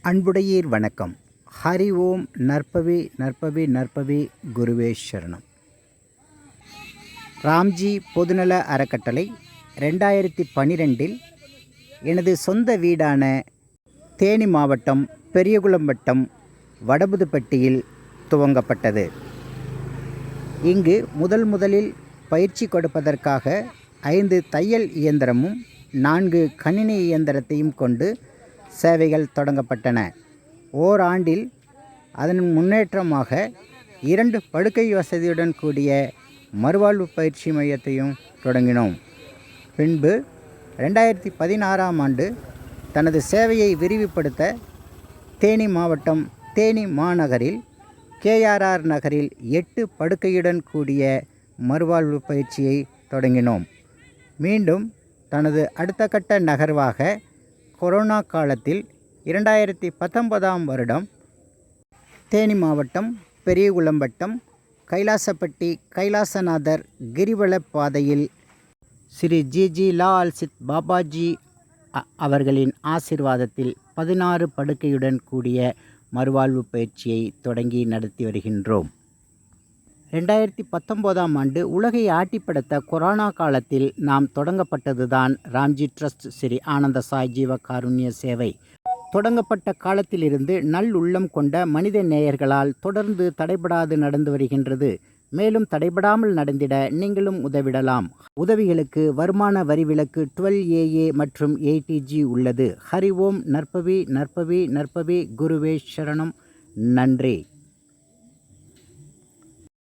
அன்புடையீர் வணக்கம். ஹரி ஓம். நற்பவி நற்பவி நற்பவி குருவே சரணம். ராம்ஜி பொதுநல அறக்கட்டளை 2012 எனது சொந்த வீடான தேனி மாவட்டம் பெரியகுளம் வட்டம் வடபுதுப்பட்டியில் துவங்கப்பட்டது. இங்கு முதலில் பயிற்சி கொடுப்பதற்காக 5 தையல் இயந்திரமும் 4 கணினி இயந்திரத்தையும் கொண்டு சேவைகள் தொடங்கப்பட்டன. ஓராண்டில் அதன் முன்னேற்றமாக 2 படுக்கை வசதியுடன் கூடிய மறுவாழ்வு பயிற்சி மையத்தையும் தொடங்கினோம். பின்பு 2016ஆம் ஆண்டு தனது சேவையை விரிவுபடுத்த தேனி மாவட்டம் தேனி மாநகரில் KRR நகரில் 8 படுக்கையுடன் கூடிய மறுவாழ்வு பயிற்சியை தொடங்கினோம். மீண்டும் தனது அடுத்த கட்ட நகர்வாக கொரோனா காலத்தில் 2019ஆம் வருடம் தேனி மாவட்டம் பெரியகுளம் வட்டம் கைலாசப்பட்டி கைலாசநாதர் கிரிவல பாதையில் ஸ்ரீ ஜி லால் சித் பாபாஜி அவர்களின் ஆசீர்வாதத்தில் 16 படுக்கையுடன் கூடிய மறுவாழ்வு பயிற்சியை தொடங்கி நடத்தி வருகின்றோம். 2019ஆம் ஆண்டு உலகை ஆட்டிப்படைத்த கொரோனா காலத்தில் நாம் தொடங்கப்பட்டதுதான் ராம்ஜி ட்ரஸ்ட் ஸ்ரீ ஆனந்த சாய் ஜீவ காருண்ய சேவை. தொடங்கப்பட்ட காலத்திலிருந்து நல்லுள்ளம் கொண்ட மனித நேயர்களால் தொடர்ந்து தடைபடாது நடந்து வருகின்றது. மேலும் தடைபடாமல் நடந்திட நீங்களும் உதவிடலாம். உதவிகளுக்கு வருமான வரி விலக்கு 12AA மற்றும் 80G உள்ளது. ஹரி ஓம். நற்பவி நற்பவி நற்பவி குருவே சரணம். நன்றி.